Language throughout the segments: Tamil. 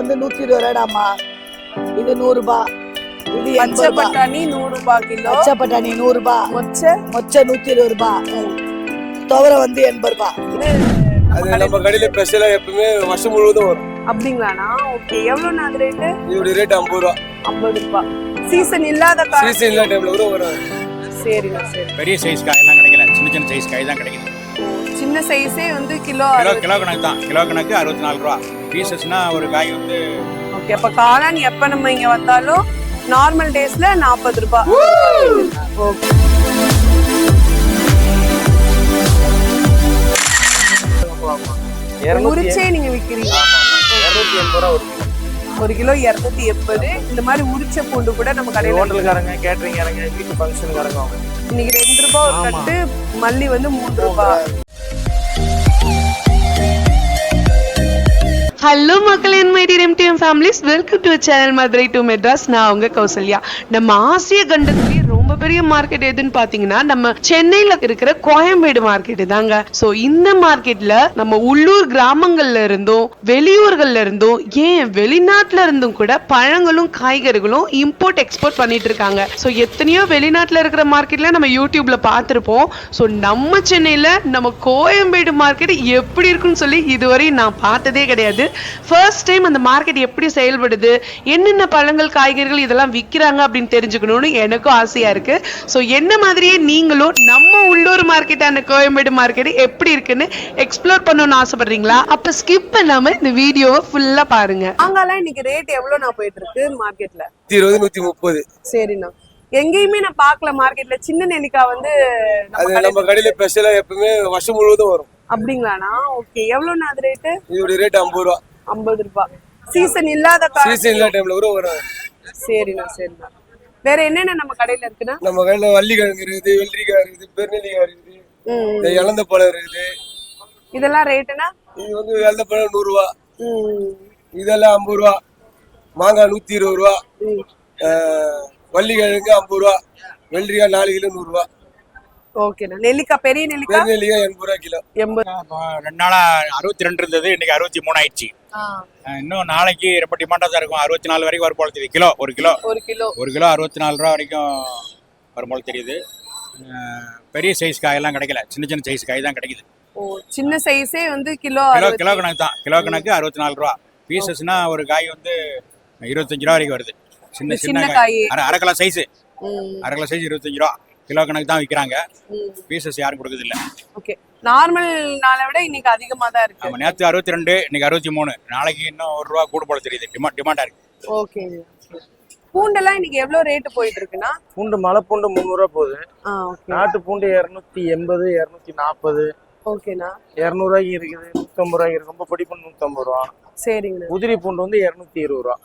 வந்து 120 ரூபாடாமா. இது 100 ரூபாய். இது பச்சை பட்டாணி 100 ரூபாய் கிலோ. பச்சை பட்டாணி 100 ரூபாய். மொச்சை 120 ரூபாய். துவரை வந்து 80 ரூபாய். அது நம்ம கடையில ஸ்பெஷலா எப்பவுமே வருஷம் முழுவதும் வரும். அப்படிங்களாண்ணா? ஓகே. எவ்வளவு அது ரேட்டு? இதோட ரேட் 50 ரூபாய். 50 ரூபாய். சீசன் இல்லாத சீசன் இல்லாத டைம்ல கூட வரும். சரிங்க சரி. பெரிய சைஸ் காயெல்லாம் கிடைக்கல, சின்ன சின்ன சைஸ் காய் தான் கிடைக்குது. சின்ன சைஸே வந்து கிலோ கணக்கு தான். கிலோ கணக்கு 64 ரூபா. பீசஸ்னா ஒரு காய் வந்து ஓகே. அப்ப காளான் எப்ப நம்ம இங்க வந்தாலும் நார்மல் டேஸ்ல 40 ரூபாய். ஓகே. உரிச்சே நீங்க விக்கிறீங்க? 280 ரூபாய் ஒரு கிலோ 280. இந்த மாதிரி உரிச்ச பூண்டு கூட நம்ம கடையில ஹோட்டல்காரங்க, கேட்டரிங் காரங்க, வீட்டு ஃபங்க்ஷன்காரங்க இன்னைக்கு 2 ரூபாய் ஒரு கட்டு. மல்லி வந்து 3 ரூபாய். ஹலோ மக்களே, my dear MTM families, welcome to channel Madurai to Madras. நான் உங்க கௌசல்யா. நம்ம ஆசிய கண்டத்திலேயே ரொம்ப பெரிய மார்க்கெட் எதுன்னு பாத்தீங்கன்னா நம்ம சென்னையில இருக்கிற கோயம்பேடு மார்க்கெட் தாங்க. சோ இந்த மார்க்கெட்ல நம்ம உள்ளூர் கிராமங்கள்ல இருந்தும் வெளியூர்கள்ல இருந்தும் ஏன் வெளிநாட்டுல இருந்தும் கூட பழங்களும் காய்கறிகளும் இம்போர்ட் எக்ஸ்போர்ட் பண்ணிட்டு இருக்காங்க. சோ எத்தனையோ வெளிநாட்டுல இருக்கிற மார்க்கெட்ல நம்ம யூடியூப்ல பார்த்திருப்போம். சோ நம்ம சென்னையில நம்ம கோயம்பேடு மார்க்கெட் எப்படி இருக்குன்னு சொல்லி இதுவரை நான் பார்த்ததே கிடையாது. ஃபர்ஸ்ட் டைம் அந்த மார்க்கெட் எப்படி செயல்படுது, என்னென்ன பழங்கள் காய்கறிகள் இதெல்லாம் விற்கிறாங்க அப்படின்னு தெரிஞ்சுக்கணும்னு எனக்கும் ஆசையா இருக்கு. ஸோ என்ன மாதிரியே நீங்களும் நம்ம உள்ளூர் மார்க்கெட்டான கோயம்பேடு மார்க்கெட் எப்படி இருக்குன்னு எக்ஸ்ப்ளோர் பண்ணணும்னு ஆசைப்படுறீங்களா? அப்ப ஸ்கிப் பண்ணாம இந்த வீடியோவை ஃபுல்லா பாருங்க. அங்கெல்லாம் இன்னைக்கு ரேட் எவ்வளவு நான் போயிட்டு இருக்கு மார்க்கெட்ல? 120 130. சரிண்ணா. எங்கேயுமே நான் பார்க்கல மார்க்கெட்ல சின்ன நெல்லிக்காய் வந்து அது நம்ம கடையில ஸ்பெஷலா எப்பவுமே வருஷம் முழுவதும் வரும். அப்படிங்களாண்ணா? ஓகே. எவ்வளவு அது ரேட்டு? இதோட ரேட் 50 ரூபாய். 50 ரூபாய். சீசன் இல்லாத சீசன் இல்லாத டைம்ல கூட வரும். சரிண்ணா சரிண்ணா. வேற என்னென்ன நம்ம கடையில இருக்குன்னா? நம்ம கடையில வள்ளிக்கிழங்கு இருக்குது, வெள்ளரிக்காய் இருக்குது, பெருநெல்லிக்காய் இருக்குது, இந்த இளந்த பழம் இருக்குது. இதெல்லாம் ரேட்டுனா? இது வந்து இளந்த பழம் 100 ரூபாய். இதெல்லாம் 50 ரூபாய். மாங்காய் 120 ரூபாய். வள்ளிக்கிழங்கு 50 ரூபாய். வெள்ளரிக்காய் 4 கிலோ 100 ரூபாய். ஓகேண்ணா. நெல்லிக்காய் பெரிய நெல்லிக்காய் 80 ரூபாய் கிலோ. 80. 2 நாளா 62 இருந்தது, இன்னைக்கு 63 ஆயிடுச்சு. இன்னும் நாளைக்கு ரொம்ப டிமாண்டா தான் இருக்கும். 64 வரைக்கும் வரும் போல தெரியுது. கிலோ ஒரு கிலோ 64 ரூபா வரைக்கும் வரும் போல தெரியுது. பெரிய சைஸ் காயெல்லாம் கிடைக்கல, சின்ன சின்ன சைஸ் காய் தான் கிடைக்குது. சின்ன சைஸே வந்து கிலோ கணக்கு தான். கிலோ கணக்கு 64 ரூபா. பீசஸ்னா ஒரு காய் வந்து 25 ரூபா வரைக்கும் வருது. சின்ன காய் அரை கிலோ சைஸ் 25 ரூபா. கிலோ கணக்கு தான் விற்கிறாங்க. பீசஸ் யாரும் கொடுக்குறது இல்ல. ஓகே. நார்மல் நாளை விட இன்னைக்கு அதிகமா தான் இருக்கு. நம்ம நேத்து 62, இன்னைக்கு 63. நாளைக்கு இன்னும் 1 ரூபா கூட போல தெரியுது. டிமாண்டா இருக்கு. ஓகே. பூண்டெல்லாம் இன்னைக்கு எவ்வளவு ரேட் போயிட்டு இருக்குன்னா? பூண்டு மலை பூண்டு 300 ரூபாய் போகுது. நாட்டு பூண்டு 280 240. ஓகேண்ணா. 200 ரூபாய்க்கு இருக்குது, 150 ரூபாய்க்கு இருக்கு. ரொம்ப பொடி பூண்டு 150 ரூபா. சரிங்க. உதிரி பூண்டு வந்து 220 ரூபா.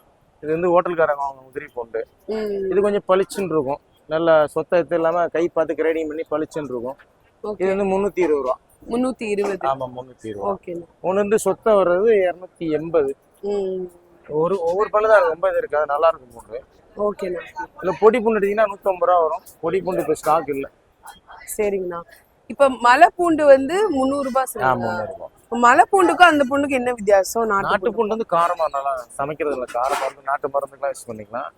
இது வந்து ஹோட்டல்காரங்க வாங்க உதிரி பூண்டு. இது கொஞ்சம் பளிச்சுன்னு இருக்கும். நல்லா சொத்தத்து இல்லாம கை பார்த்து கிரேடிங் பண்ணி பளிச்சுன்னு இருக்கும். இது வந்து 320 ரூபா. 320. ஆமா 320. ஓகே. ஒன்னு வந்து சொத்தம் வர்றது 280. ஒவ்வொரு பல்லு தான் ரொம்ப இது இருக்காது, நல்லா இருக்கும் பூண்டு. ஓகேண்ணா. இல்ல பொடி பூண்டு எடுத்தீங்கன்னா 150 ரூபா வரும். பொடி பூண்டு இப்ப ஸ்டாக் இல்ல. சரிங்கண்ணா. இப்ப மலை பூண்டு வந்து 300 ரூபாய். 300 ரூபாய். மலை பூண்டுக்கும் அந்த பூண்டுக்கு என்ன வித்தியாசம்? நாட்டு பூண்டு வந்து காரமா நல்லா சமைக்கிறது இல்ல, காரமா வந்து நாட்டு மருந்துக்கெல்லாம் யூஸ் பண்ணிக்கலாம்.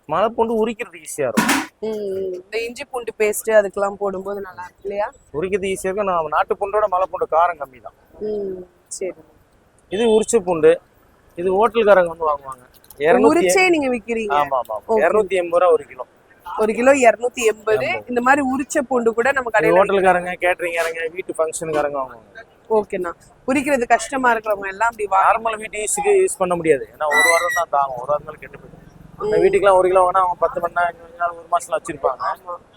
மலை பூண்டு உரிக்கிறது ஈஸியா இருக்கும். இந்த இஞ்சி பூண்டு பேஸ்ட் அதுக்கெல்லாம் போடும்போது நல்லா இருக்கு இல்லையா? உரிக்கிறது ஈஸியா இருக்கும். நான் நாட்டு பூண்டோட மலை பூண்டு காரம் கம்மி தான். சரி. இது உரிச்ச பூண்டு. இது ஹோட்டல்காரங்க வந்து வாங்குவாங்க. உரிச்சே நீங்க விக்கிறீங்க? ஆமா ஆமா. 280 ரூபா ஒரு கிலோ. ஒரு கிலோ 280. இந்த மாதிரி உரிச்ச பூண்டு கூட நம்ம கடையில ஹோட்டல்காரங்க, கேட்டரிங் காரங்க, வீட்டு ஃபங்க்ஷன்காரங்க வாங்குவாங்க. ஓகேண்ணா. உரிக்கிறது கஷ்டமா இருக்கிறவங்க எல்லாம் அப்படி நார்மல் வீட்டு யூஸுக்கு யூஸ் பண்ண முடியாது. ஏன்னா ஒரு வாரம் தான் தாங்கும். ஒரு வாரம் கெட்டு போயிடும். அந்த வீட்டுக்குலாம் 1 கிலோ வேணா அவங்க 10 மணி நேரம் 5 நாள் 1 மாசத்துல வச்சிருப்பாங்க.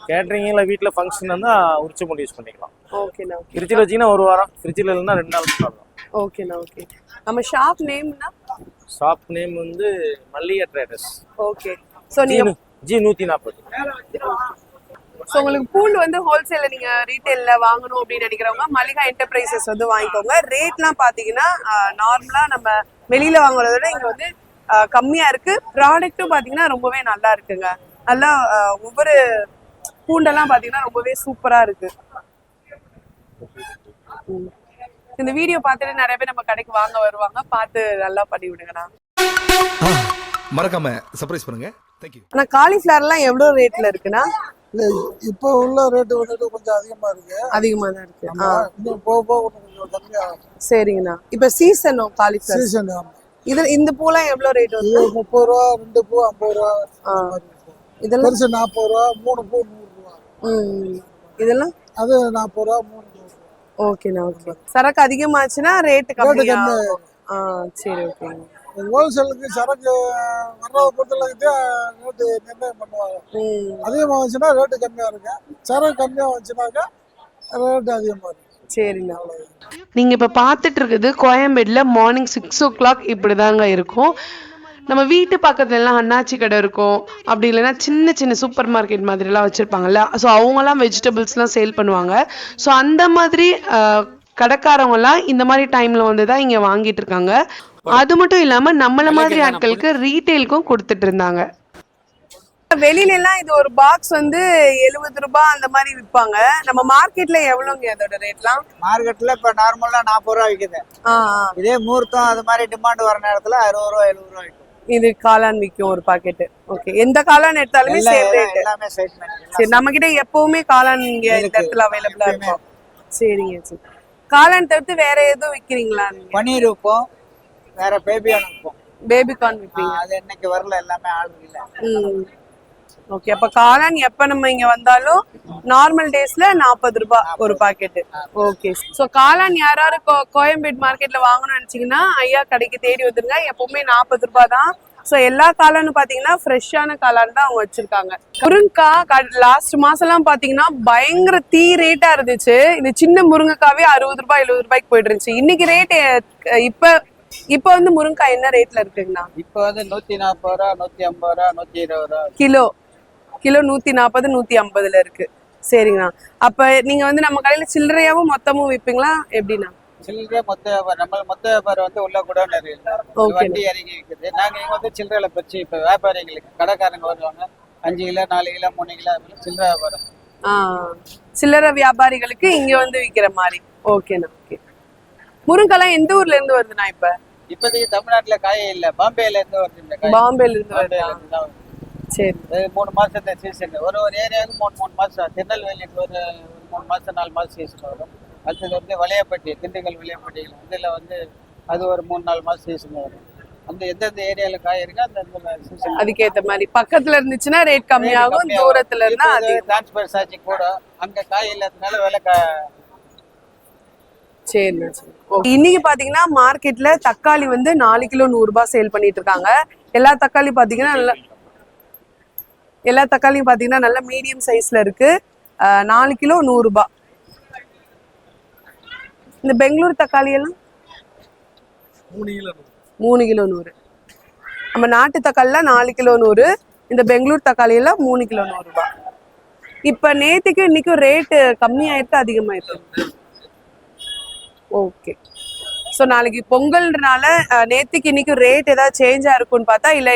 கேட்டரிங்ல வீட்டுல ஃபங்க்ஷன் இருந்தா உரிச்ச பூண்டு யூஸ் பண்ணிக்கலாம். ஓகேண்ணா. ஃப்ரிட்ஜில் வச்சீங்கன்னா 1 வாரம், ஃப்ரிட்ஜில் இல்லைன்னா 2 நாள் தான். ஓகேண்ணா. ஓகே. நம்ம ஷாப் நேம்னா? ஷாப் நேம் வந்து மல்லிகா ட்ரேடர்ஸ். ஓகே. சோ நீங்க G140. சோ உங்களுக்கு பூண்டு வந்து ஹோல்சேல்ல நீங்க ரீட்டைல்ல வாங்கணும் அப்படின்னு நினைக்கிறவங்க மல்லிகா என்டர்பிரைசஸ் வந்து வாங்கிக்கோங்க. ரேட்லாம் பாத்தீங்கன்னா நார்மலா நம்ம வெளியில வாங்குறத விட இங்க வந்து கம்மியா இருக்கு. ப்ராடக்ட்டும் பாத்தீங்கன்னா ரொம்பவே நல்லா இருக்குங்க. நல்லா ஒவ்வொரு பூண்டெல்லாம் பாத்தீங்கன்னா ரொம்பவே சூப்பரா இருக்கு. இந்த வீடியோ பார்த்துட்டு நிறைய பேர் நம்ம கடைக்கு வாங்க வருவாங்க. பார்த்து நல்லா பண்ணி விடுங்கண்ணா. மறக்காம சர்ப்ரைஸ் பண்ணுங்க. தேங்க்யூ. ஆனா காலிஃபிளவர்லாம் எவ்வளவு ரேட்ல இருக்குன்னா? இல்ல இப்போ உள்ள ரேட்டு வந்துட்டு கொஞ்சம் அதிகமா இருக்கு. அதிகமா தான் இருக்கு. இன்னும் போக போக கொஞ்சம் கம்மியா. சரிங்கண்ணா. இப்ப சீசனோ காலிஃபிளவர் சீசன். இது இந்த பூலாம் எவ்வளவு ரேட் வருது? 30 ரூபா, 2 பூ 50 ரூபா. இதெல்லாம் பெருசு 40 ரூபா, 3 பூ 100 ரூபா. இதெல்லாம் அது 40 ரூபா, 3 ரூபா. ஓகேண்ணா. ஓகே. சரக்கு அதிகமாச்சுன்னா ரேட் கம்மியா. சரி ஓகேங்க. ஹோல்சேலுக்கு சரக்கு வர்றத பொறுத்தளவுக்கு ரேட்டு நிர்ணயம் பண்ணுவாங்க. அதிகமாக வந்துச்சுன்னா ரேட்டு கம்மியாக இருக்கு, சரக்கு கம்மியாக வந்துச்சுனாக்கா ரேட்டு அதிகமாக இருக்கு. சரிண்ணா. நீங்க இப்ப பாத்துட்டு இருக்குது கோயம்பேடுல மார்னிங் 6 o'clock இப்படிதாங்க இருக்கும். நம்ம வீட்டு பக்கத்துல எல்லாம் அண்ணாச்சி கடை இருக்கும், அப்படி இல்லைன்னா சின்ன சின்ன சூப்பர் மார்க்கெட் மாதிரி எல்லாம் வச்சிருப்பாங்கல்ல. ஸோ அவங்கெல்லாம் வெஜிடபிள்ஸ் எல்லாம் சேல் பண்ணுவாங்க. ஸோ அந்த மாதிரி கடைக்காரவங்க எல்லாம் இந்த மாதிரி டைம்ல வந்துதான் இங்க வாங்கிட்டு இருக்காங்க. அது மட்டும் இல்லாம நம்மள மாதிரி ஆட்களுக்கு ரீட்டைலுக்கும் கொடுத்துட்டு இருந்தாங்க. வெளியில எல்லாம் இது ஒரு பாக்ஸ் வந்து 70 ரூபாய் அந்த மாதிரி விற்பாங்க. நம்ம மார்க்கெட்ல எவ்வளவுங்க அதோட ரேட்லாம்? மார்க்கெட்ல இப்ப நார்மலா 40 ரூபா விக்குது. இதே முகூர்த்தம் அது மாதிரி டிமாண்ட் வர நேரத்துல 60 ரூபா 70 ரூபா விக்கும். இது காளான் விற்கும் ஒரு பாக்கெட். ஓகே. எந்த காளான் எடுத்தாலுமே சேம் ரேட். எல்லாமே சேம். சரி, நம்ம கிட்ட எப்பவுமே காளான் இங்க இந்த இடத்துல அவைலபிளா இருக்கும். சரிங்க. சரி, காளான் தவிர்த்து வேற எதுவும் விக்கிறீங்களா? பன்னீர் விற்போம், வேற பேபியான் விற்போம். பேபி கார்ன் விற்பீங்க? அது இன்னைக்கு வரல, எல்லாமே ஆர்டர் இல்ல. ஓகே. அப்ப காளான் எப்ப நம்ம இங்க வந்தாலும் நார்மல் டேஸ்ல 40 ரூபாய் ஒரு பாக்கெட். ஓகே. சோ காளான் யாராவது கோயம்பேடு மார்க்கெட்ல வாங்கணும்னு நினைச்சீங்கன்னா ஐயா கடைக்கு தேடி வந்துருங்க. எப்பவுமே 40 ரூபாய் தான். சோ எல்லா காளானும் பாத்தீங்கன்னா ஃப்ரெஷ்ஷான காளான் தான் அவங்க வச்சிருக்காங்க. முருங்கைக்காய் லாஸ்ட் மாசம் எல்லாம் பாத்தீங்கன்னா பயங்கர தீ ரேட்டா இருந்துச்சு. இந்த சின்ன முருங்கைக்காவே 60 ரூபாய் 70 ரூபாய்க்கு போயிட்டு இருந்துச்சு. இன்னைக்கு ரேட் இப்ப வந்து முருங்கைக்காய் என்ன ரேட்ல இருக்குங்கண்ணா? இப்ப வந்து 140 ரூபா, 150 ரூபா, 120 ரூபா கிலோ. 140 150ல இருக்கு. சரிங்கண்ணா. அப்ப நீங்க வந்து நம்ம கடையில சில்லறையாவும் மொத்தமும் விப்பீங்களா எப்படின்னா? சில்லறை மொத்த வியாபாரம். நம்ம மொத்த வியாபாரம் வந்து உள்ள கூட நிறைய வண்டி இறங்கி விற்குது. நாங்க இங்க வந்து சில்லறையில பிரிச்சு இப்ப வியாபாரிகளுக்கு கடைக்காரங்க வருவாங்க, 5 கிலோ 4 கிலோ 3 கிலோ சில்லறை வியாபாரம். சில்லறை வியாபாரிகளுக்கு இங்க வந்து விக்கிற மாதிரி. ஓகேண்ணா. ஓகே. முருங்கெல்லாம் எந்த ஊர்ல இருந்து வருதுண்ணா? இப்போதைக்கு தமிழ்நாட்டுல காயே இல்ல, பாம்பேல இருந்து வருது. பாம்பேல இருந்து வருது. சரி. 3 மாசத்து சீசன். ஒரு ஏரியாவுக்கு 3 மாசம். திருநெல்வேலிக்கு ஒரு 3 மாசம் 4 மாசம் சீசன் வரும். அடுத்தது வந்து வளையப்பட்டி, திண்டுக்கல் வளையப்பட்டியில் இதுல வந்து அது ஒரு 3-4 மாசம் சீசன் வரும். அந்த எந்தெந்த ஏரியால காய் இருக்கு அந்த சீசன் அதுக்கேற்ற மாதிரி. பக்கத்துல இருந்துச்சுன்னா ரேட் கம்மியாகும், தூரத்துல இருந்தா டிரான்ஸ்பர் சார்ஜ் கூட. அங்க காய் இல்லாததுனால விலை சரி. இன்னைக்கு பாத்தீங்கன்னா மார்க்கெட்ல தக்காளி வந்து 4 கிலோ 100 ரூபாய் சேல் பண்ணிட்டு இருக்காங்க. எல்லா தக்காளியும் பாத்தீங்கன்னா நல்ல மீடியம் சைஸ்ல இருக்கு. 4 கிலோ 100 ரூபாய். இந்த பெங்களூர் தக்காளி எல்லாம் 3 கிலோ 100. நம்ம நாட்டு தக்காளில 4 கிலோ 100. இந்த பெங்களூர் தக்காளி எல்லாம் 3 கிலோ 100 ரூபாய். இப்ப நேத்துக்கு இன்னைக்கும் ரேட்டு கம்மியாயிருக்கு அதிகமாயிருக்கு? ஓகே. ஸோ நாளைக்கு பொங்கல்னால நேற்றுக்கு இன்னைக்கு ரேட் ஏதாவது சேஞ்சாக இருக்கும்னு பார்த்தா இல்லை.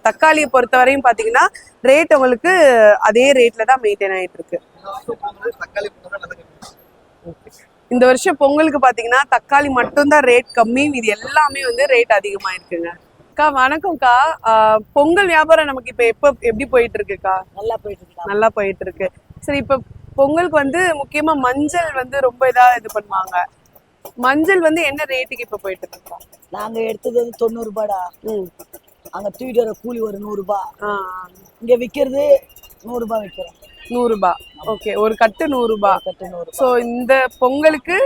தக்காளியை பொறுத்த வரையும் பார்த்தீங்கன்னா ரேட் உங்களுக்கு அதே ரேட்ல தான் மெயின்டைன் ஆகிட்டு இருக்கு. இந்த வருஷம் பொங்கலுக்கு பார்த்தீங்கன்னா தக்காளி மட்டும்தான் ரேட் கம்மி, இது எல்லாமே வந்து ரேட் அதிகமாக இருக்குங்க. அக்கா வணக்கம்க்கா. பொங்கல் வியாபாரம் நமக்கு இப்போ எப்படி போயிட்டு இருக்குக்கா? நல்லா போயிட்டு இருக்கு. சரி, இப்போ பொங்கலுக்கு வந்து முக்கியமா மஞ்சள் வந்து ரொம்ப இது பண்ணுவாங்க. மஞ்சள் வந்து என்ன ரேட்டுக்கு இப்ப போயிட்டு இருக்கோம்? நாங்க எடுத்தது வந்து 90 ரூபாடா. அங்க தூக்கிட்டு வர கூலி ஒரு 100 ரூபாய். இங்க விக்கிறது 100 ரூபாய் விக்கிறோம். 100 ரூபாய். ஓகே. ஒரு கட்டு 100 ரூபாய். சோ இந்த பொங்கலுக்கு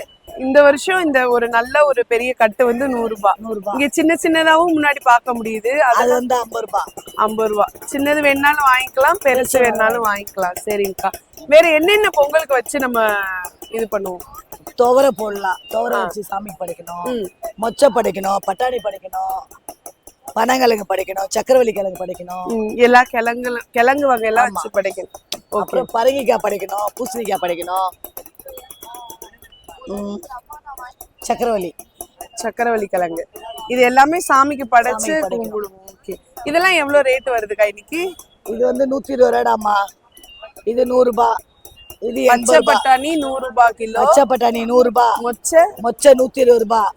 இந்த வருஷம் இந்த ஒரு நல்ல ஒரு பெரிய கட்டு வந்து 100 ரூபாய். இங்க சின்ன சின்னதாவும் முன்னாடி பார்க்க முடியுது. அது வந்து 50 ரூபாய். 50 ரூபாய். சின்னது வேணாலும் வாங்கிக்கலாம், பெருசு வேணாலும் வாங்கிக்கலாம். சரிங்கக்கா. வேற என்னென்ன பொங்கலுக்கு வச்சு நம்ம இது பண்ணுவோம்? துவரை போடலாம். துவரை வச்சு சாமிக்கு படைக்கணும், மொச்சை படைக்கணும், பட்டாணி படைக்கணும், பனங்கிழங்கு படைக்கணும், சக்கரவள்ளி கிழங்கு படைக்கணும், எல்லா கிழங்கு வகையெல்லாம் வச்சு படைக்கணும். அப்புறம் பரங்கிக்காய் படைக்கணும், பூசணிக்காய் படைக்கணும், சக்கரவள்ளி கிழங்கு. இது எல்லாமே சாமிக்கு படைச்சு கும்பிடுவோம். ஓகே. இதெல்லாம் எவ்வளவு ரேட் வருதுக்கா இன்னைக்கு? இது வந்து 120 ரூபாடாமா. இது 100 ரூபாய். இது பச்சை பட்டாணி 100 ரூபாய் கிலோ. பச்சை பட்டாணி 100 ரூபாய். மொச்சை 120 ரூபாய்.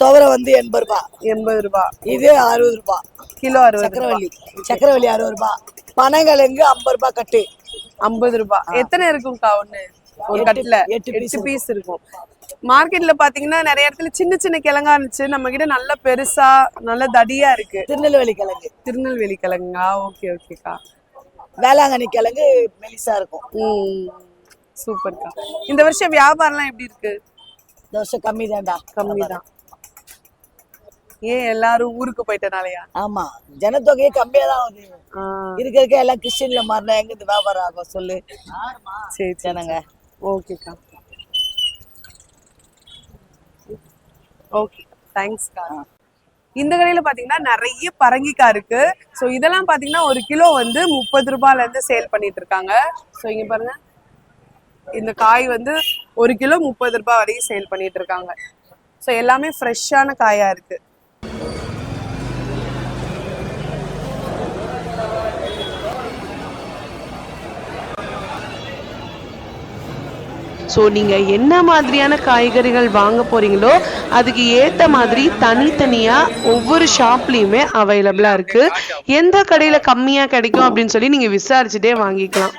துவரை வந்து 80 ரூபாய். 80 ரூபாய். இது 60 ரூபாய் கிலோ. 60 சக்கரவள்ளி. சக்கரவள்ளி 60 ரூபாய். பனங்கிழங்கு 50 ரூபாய் கட்டு. 50 ரூபாய். எத்தனை இருக்கும்க்கா ஒண்ணு? ஒரு கட்டுல 8 பீஸ் இருக்கும். மார்க்கெட்ல பாத்தீங்கன்னா நிறைய இடத்துல சின்ன சின்ன கிழங்கா இருந்துச்சு, நம்ம கிட்ட நல்ல பெருசா நல்ல தடியா இருக்கு. திருநெல்வேலி கிழங்கு. திருநெல்வேலி கிழங்கா? ஓகே ஓகேக்கா. வேளாங்கண்ணி கிழங்கு மெலிசா இருக்கும். சூப்பர்க்கா. இந்த வருஷம் வியாபாரம்லாம் எப்படி இருக்கு? இந்த வருஷம் கம்மி தான்டா. கம்மி தான். ஏன் எல்லாரும் ஊருக்கு போயிட்டனாலயா? ஆமா, ஜனத்தொகையே கம்மியா தான் ஆகுது. இருக்க எல்லாம் கிறிஸ்டின்ல மாறினா எங்க இந்த வியாபாரம் ஆகும் சொல்லு. சரி ஜனங்க. ஓகேக்கா. ஓகே, தேங்க்ஸ்க்கா. இந்த கடையில பாத்தீங்கன்னா நிறைய பரங்கிக்காய் இருக்கு. ஸோ இதெல்லாம் பாத்தீங்கன்னா ஒரு கிலோ வந்து 30 ரூபாயில இருந்து சேல் பண்ணிட்டு இருக்காங்க. ஸோ இங்க பாருங்க, இந்த காய் வந்து ஒரு கிலோ 30 ரூபாய் வரையும் சேல் பண்ணிட்டு இருக்காங்க. ஸோ எல்லாமே ஃப்ரெஷ்ஷான காயா இருக்கு. ஸோ நீங்கள் என்ன மாதிரியான காய்கறிகள் வாங்க போகிறீங்களோ அதுக்கு ஏற்ற மாதிரி தனித்தனியாக ஒவ்வொரு ஷாப்லேயுமே அவைலபிளாக இருக்குது. எந்த கடையில் கம்மியாக கிடைக்கும் அப்படின்னு சொல்லி நீங்கள் விசாரிச்சுட்டே வாங்கிக்கலாம்.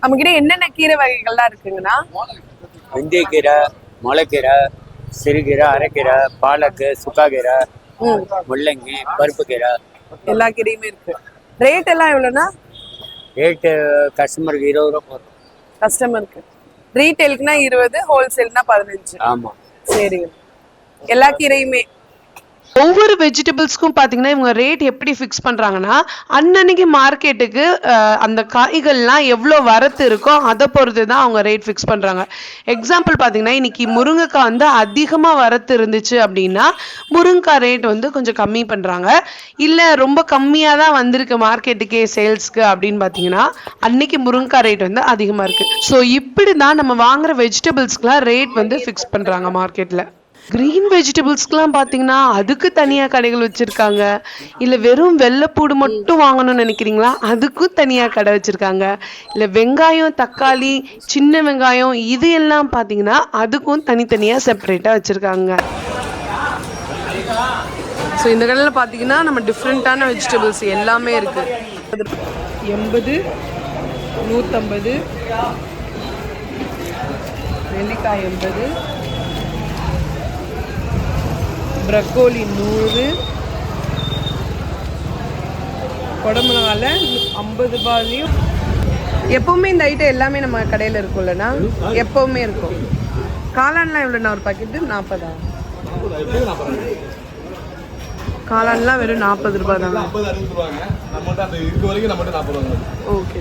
நம்ம கிட்ட என்னென்ன கீரை வகைகள்லாம் இருக்குங்கன்னா, வெந்தயக்கீரை, முளைக்கீரை, சிறுகீரை, அரைக்கீரை, பாலக்கு, சுக்காக்கீரை, முள்ளங்கி, பருப்பு கீரை, எல்லா கீரையுமே இருக்கு. ரேட் எல்லாம் எவ்வளோனா? ரேட்டு கஸ்டமருக்கு 20 ரூபா போதும். கஸ்டமருக்கு ரீட்டைலுக்குனா 20, ஹோல்சேல்னா 15. ஆமா, சரி. எல்லா கீரையுமே ஒவ்வொரு வெஜிடபிள்ஸ்க்கும் பார்த்தீங்கன்னா இவங்க ரேட் எப்படி ஃபிக்ஸ் பண்ணுறாங்கன்னா, அன்னன்னைக்கு மார்க்கெட்டுக்கு அந்த காய்கள்லாம் எவ்வளோ வரத்து இருக்கோ அதை பொறுத்து தான் அவங்க ரேட் ஃபிக்ஸ் பண்ணுறாங்க. எக்ஸாம்பிள் பார்த்தீங்கன்னா இன்னைக்கு முருங்கைக்காய் வந்து அதிகமாக வரத்து இருந்துச்சு அப்படின்னா முருங்கைக்காய் ரேட் வந்து கொஞ்சம் கம்மி பண்ணுறாங்க. இல்லை ரொம்ப கம்மியாக தான் வந்திருக்கு மார்க்கெட்டுக்கே சேல்ஸ்க்கு அப்படின்னு பார்த்தீங்கன்னா அன்னைக்கு முருங்கைக்காய் ரேட் வந்து அதிகமாக இருக்குது. ஸோ இப்படி தான் நம்ம வாங்குற வெஜிடபிள்ஸ்க்குலாம் ரேட் வந்து ஃபிக்ஸ் பண்ணுறாங்க மார்க்கெட்டில். கிரீன் வெஜிடபிள்ஸ்க்குலாம் பார்த்தீங்கன்னா அதுக்கு தனியாக கடைகள் வச்சுருக்காங்க. இல்லை வெறும் வெள்ளைப்பூடு மட்டும் வாங்கணும்னு நினைக்கிறீங்களா, அதுக்கும் தனியாக கடை வச்சுருக்காங்க. இல்லை வெங்காயம், தக்காளி, சின்ன வெங்காயம் இது எல்லாம் பார்த்தீங்கன்னா அதுக்கும் தனித்தனியாக செப்பரேட்டாக வச்சுருக்காங்க. ஸோ இந்த கடையில் பார்த்தீங்கன்னா நம்ம டிஃப்ரெண்ட்டான வெஜிடபிள்ஸ் எல்லாமே இருக்குது. 80, 150, நெல்லிக்காய் 80, ப்ரக்கோலி 100, குடமிளகால 50 ரூபாயும். எப்பவுமே இந்த ஐட்டம் எல்லாமே நம்ம கடையில் இருக்கும்லண்ணா? எப்பவுமே இருக்கும். காளான்லாம் எவ்வளோண்ணா ஒரு பாக்கெட்டு? 40. காளான்லாம் வெறும் 40 ரூபாய் தான். ஓகே.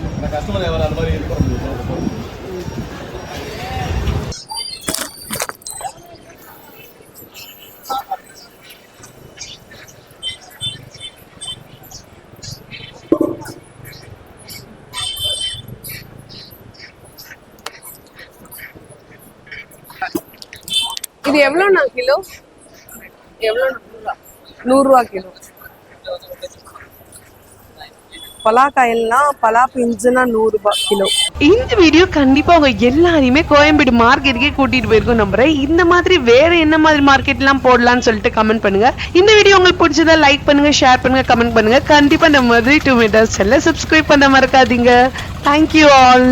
இது எவ்வளோண்ணா கிலோ? எவ்வளோ? 100 ரூபா கிலோ. பலாக்காயெல்லாம் பலா பிஞ்சுனா 100 ரூபாய் கிலோ. இந்த வீடியோ கண்டிப்பா உங்க எல்லாரையுமே கோயம்பேடு மார்க்கெட்டுக்கே கூட்டிட்டு போயிருக்கும் நம்புறேன். இந்த மாதிரி வேற என்ன மாதிரி மார்க்கெட் எல்லாம் போடலாம்னு சொல்லிட்டு கமெண்ட் பண்ணுங்க. இந்த வீடியோ உங்களுக்கு பிடிச்சதா லைக் பண்ணுங்க, ஷேர் பண்ணுங்க, கமெண்ட் பண்ணுங்க. கண்டிப்பா நம்ம மதுரை டு மெட்ராஸ் சேனலை சப்ஸ்கிரைப் பண்ண மறக்காதீங்க. Thank you all.